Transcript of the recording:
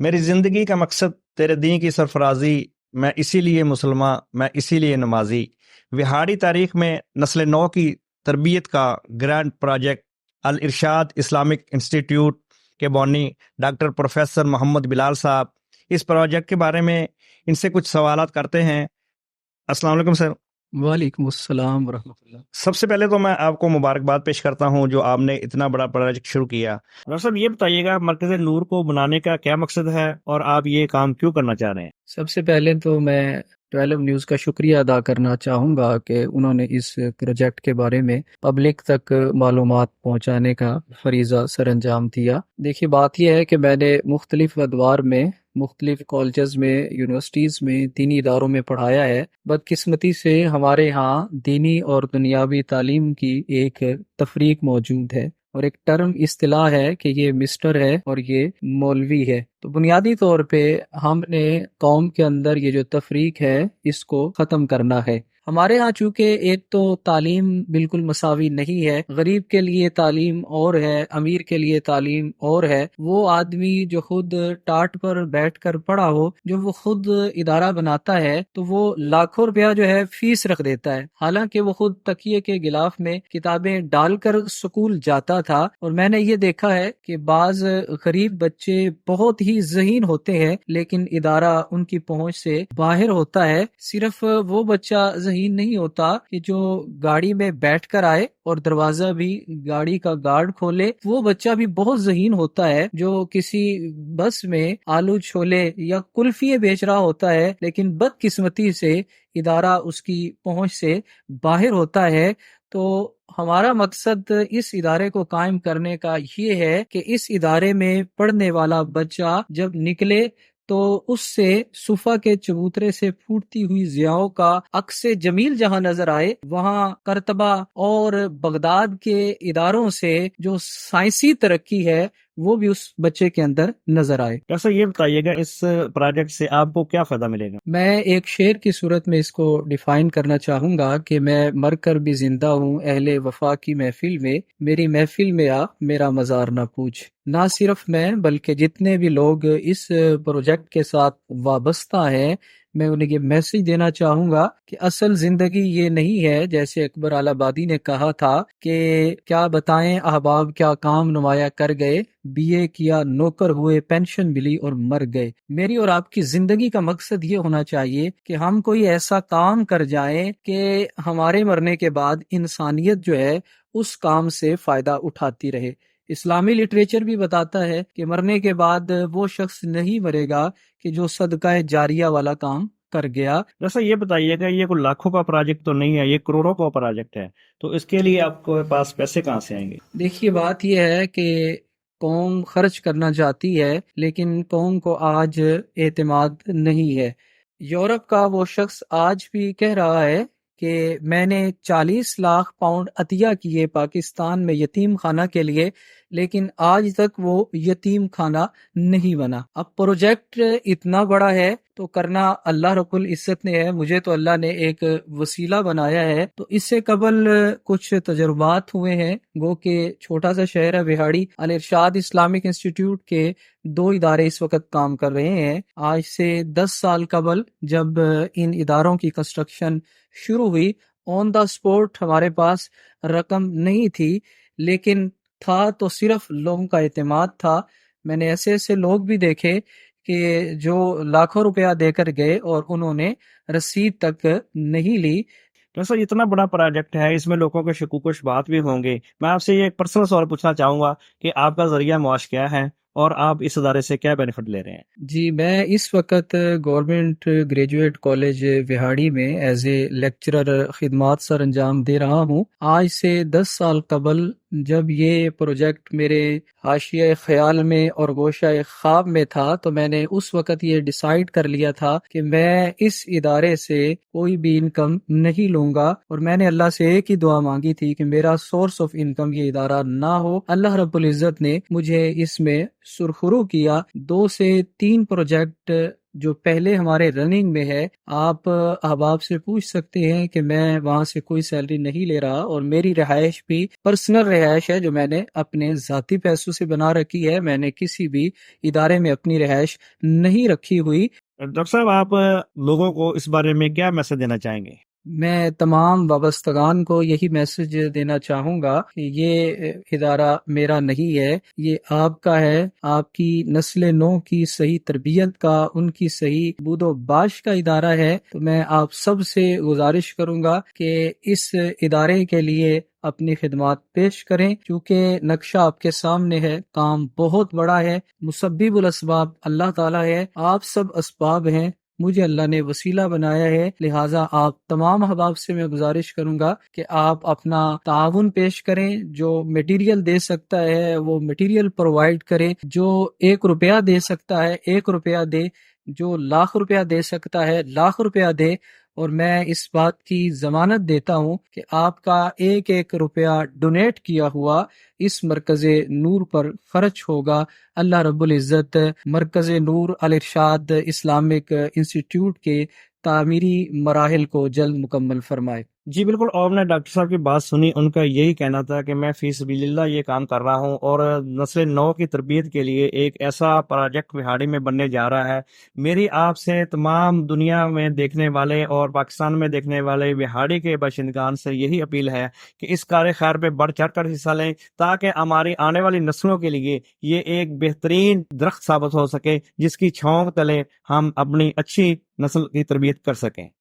میری زندگی کا مقصد تیرے دین کی سرفرازی، میں اسی لیے مسلمان، میں اسی لیے نمازی۔ وہاڑی تاریخ میں نسل نو کی تربیت کا گرینڈ پروجیکٹ الارشاد اسلامک انسٹیٹیوٹ کے بانی ڈاکٹر پروفیسر محمد بلال صاحب، اس پروجیکٹ کے بارے میں ان سے کچھ سوالات کرتے ہیں۔ السلام علیکم سر۔ وعلیکم السلام ورحمۃ اللہ۔ سب سے پہلے تو میں آپ کو مبارکباد پیش کرتا ہوں جو آپ نے اتنا بڑا پروجیکٹ شروع کیا۔ ڈاکٹر صاحب یہ بتائیے گا مرکز نور کو بنانے کا کیا مقصد ہے اور آپ یہ کام کیوں کرنا چاہ رہے ہیں؟ سب سے پہلے تو میں 12 نیوز کا شکریہ ادا کرنا چاہوں گا کہ انہوں نے اس پروجیکٹ کے بارے میں پبلک تک معلومات پہنچانے کا فریضہ سر انجام دیا۔ دیکھیے بات یہ ہے کہ میں نے مختلف ادوار میں، مختلف کالجز میں، یونیورسٹیز میں، دینی اداروں میں پڑھایا ہے۔ بدقسمتی سے ہمارے ہاں دینی اور دنیاوی تعلیم کی ایک تفریق موجود ہے، اور ایک ٹرم اصطلاح ہے کہ یہ مسٹر ہے اور یہ مولوی ہے۔ تو بنیادی طور پہ ہم نے قوم کے اندر یہ جو تفریق ہے اس کو ختم کرنا ہے۔ ہمارے ہاں چونکہ ایک تو تعلیم بالکل مساوی نہیں ہے، غریب کے لیے تعلیم اور ہے، امیر کے لیے تعلیم اور ہے۔ وہ آدمی جو خود ٹاٹ پر بیٹھ کر پڑھا ہو، جو وہ خود ادارہ بناتا ہے، تو وہ لاکھوں روپیہ جو ہے فیس رکھ دیتا ہے، حالانکہ وہ خود تکیے کے غلاف میں کتابیں ڈال کر سکول جاتا تھا۔ اور میں نے یہ دیکھا ہے کہ بعض غریب بچے بہت ہی ذہین ہوتے ہیں لیکن ادارہ ان کی پہنچ سے باہر ہوتا ہے۔ صرف وہ بچہ ذہین نہیں ہوتا کہ جو گاڑی میں بیٹھ کر آئے اور دروازہ بھی گاڑی کا گارڈ کھولے، وہ بچہ بھی بہت ذہین ہوتا ہے جو کسی بس میں آلو چھولے یا کلفی بیچ رہا ہوتا ہے، لیکن بدقسمتی سے ادارہ اس کی پہنچ سے باہر ہوتا ہے۔ تو ہمارا مقصد اس ادارے کو قائم کرنے کا یہ ہے کہ اس ادارے میں پڑھنے والا بچہ جب نکلے تو اس سے صفا کے چبوترے سے پھوٹتی ہوئی ضیاؤں کا عکس جمیل جہاں نظر آئے، وہاں قرطبہ اور بغداد کے اداروں سے جو سائنسی ترقی ہے وہ بھی اس بچے کے اندر نظر آئے۔ ڈاکٹر صاحب یہ بتائیے گا اس پروجیکٹ سے آپ کو کیا فائدہ ملے گا؟ میں ایک شعر کی صورت میں اس کو ڈیفائن کرنا چاہوں گا کہ میں مر کر بھی زندہ ہوں اہل وفا کی محفل میں، میری محفل میں آ میرا مزار نہ پوچھ۔ نہ صرف میں بلکہ جتنے بھی لوگ اس پروجیکٹ کے ساتھ وابستہ ہیں، میں انہیں یہ میسج دینا چاہوں گا کہ اصل زندگی یہ نہیں ہے جیسے اکبر آل آبادی نے کہا تھا کہ کیا بتائیں احباب کیا کام نمایاں کر گئے، بی اے کیا نوکر ہوئے پینشن ملی اور مر گئے۔ میری اور آپ کی زندگی کا مقصد یہ ہونا چاہیے کہ ہم کوئی ایسا کام کر جائیں کہ ہمارے مرنے کے بعد انسانیت جو ہے اس کام سے فائدہ اٹھاتی رہے۔ اسلامی لٹریچر بھی بتاتا ہے کہ مرنے کے بعد وہ شخص نہیں مرے گا کہ جو صدقہ جاریہ والا کام کر گیا۔ جیسا یہ بتائیے گا یہ کوئی لاکھوں کا پروجیکٹ تو نہیں ہے، یہ کروڑوں کا پروجیکٹ ہے، تو اس کے لیے آپ کے پاس پیسے کہاں سے آئیں گے؟ دیکھیے بات یہ ہے کہ قوم خرچ کرنا چاہتی ہے لیکن قوم کو آج اعتماد نہیں ہے۔ یورپ کا وہ شخص آج بھی کہہ رہا ہے کہ میں نے 40 لاکھ پاؤنڈ عطیہ کیے پاکستان میں یتیم خانہ کے لیے، لیکن آج تک وہ یتیم خانہ نہیں بنا۔ اب پروجیکٹ اتنا بڑا ہے تو کرنا اللہ رب العزت نے ہے، مجھے تو اللہ نے ایک وسیلہ بنایا ہے۔ تو اس سے قبل کچھ تجربات ہوئے ہیں، گو کہ چھوٹا سا شہر ہے وہاڑی، الارشاد اسلامک انسٹیٹیوٹ کے 2 ادارے اس وقت کام کر رہے ہیں۔ آج سے 10 سال قبل جب ان اداروں کی کنسٹرکشن شروع ہوئی، آن دا اسپوٹ ہمارے پاس رقم نہیں تھی، لیکن تھا تو صرف لوگوں کا اعتماد تھا۔ میں نے ایسے ایسے لوگ بھی دیکھے کہ جو لاکھوں روپیہ دے کر گئے اور انہوں نے رسید تک نہیں لی۔ جیسا اتنا بڑا پروجیکٹ ہے، اس میں لوگوں کے شکوک و شبہات بھی ہوں گے، میں آپ سے یہ پرسنل سوال پوچھنا چاہوں گا کہ آپ کا ذریعہ معاش کیا ہے اور آپ اس ادارے سے کیا بینیفٹ لے رہے ہیں؟ جی میں اس وقت گورنمنٹ گریجویٹ کالج وہاڑی میں ایز اے لیکچرر خدمات سر انجام دے رہا ہوں۔ آج سے 10 سال قبل جب یہ پروجیکٹ میرے حاشیہ خیال میں اور گوشہ خواب میں تھا تو میں نے اس وقت یہ ڈیسائیڈ کر لیا تھا کہ میں اس ادارے سے کوئی بھی انکم نہیں لوں گا، اور میں نے اللہ سے ایک ہی دعا مانگی تھی کہ میرا سورس آف انکم یہ ادارہ نہ ہو۔ اللہ رب العزت نے مجھے اس میں سرخرو کیا۔ 2 سے 3 پروجیکٹ جو پہلے ہمارے رننگ میں ہے، آپ احباب سے پوچھ سکتے ہیں کہ میں وہاں سے کوئی سیلری نہیں لے رہا، اور میری رہائش بھی پرسنل رہائش ہے جو میں نے اپنے ذاتی پیسوں سے بنا رکھی ہے، میں نے کسی بھی ادارے میں اپنی رہائش نہیں رکھی ہوئی۔ ڈاکٹر صاحب، آپ لوگوں کو اس بارے میں کیا میسج دینا چاہیں گے؟ میں تمام وابستگان کو یہی میسج دینا چاہوں گا کہ یہ ادارہ میرا نہیں ہے، یہ آپ کا ہے، آپ کی نسل نو کی صحیح تربیت کا، ان کی صحیح بود و باش کا ادارہ ہے۔ تو میں آپ سب سے گزارش کروں گا کہ اس ادارے کے لیے اپنی خدمات پیش کریں، کیونکہ نقشہ آپ کے سامنے ہے، کام بہت بڑا ہے، مسبب الاسباب اللہ تعالیٰ ہے، آپ سب اسباب ہیں، مجھے اللہ نے وسیلہ بنایا ہے، لہٰذا آپ تمام احباب سے میں گزارش کروں گا کہ آپ اپنا تعاون پیش کریں، جو میٹیریل دے سکتا ہے وہ میٹیریل پرووائڈ کریں، جو 1 روپیہ دے سکتا ہے 1 روپیہ دے، جو لاکھ روپیہ دے سکتا ہے لاکھ روپیہ دے، اور میں اس بات کی ضمانت دیتا ہوں کہ آپ کا 1 روپیہ ڈونیٹ کیا ہوا اس مرکز نور پر خرچ ہوگا۔ اللہ رب العزت مرکز نور الارشاد اسلامک انسٹیٹیوٹ کے تعمیری مراحل کو جلد مکمل فرمائے۔ جی بالکل، اور نے ڈاکٹر صاحب کی بات سنی، ان کا یہی کہنا تھا کہ میں فی سبیل اللہ یہ کام کر رہا ہوں، اور نسل نو کی تربیت کے لیے ایک ایسا پروجیکٹ وہاڑی میں بننے جا رہا ہے۔ میری آپ سے تمام دنیا میں دیکھنے والے اور پاکستان میں دیکھنے والے وہاڑی کے باشندگان سے یہی اپیل ہے کہ اس کار خیر پہ بڑھ چڑھ کر حصہ لیں، تاکہ ہماری آنے والی نسلوں کے لیے یہ ایک بہترین درخت ثابت ہو سکے، جس کی چھاؤں تلے ہم اپنی اچھی نسل کی تربیت کر سکیں۔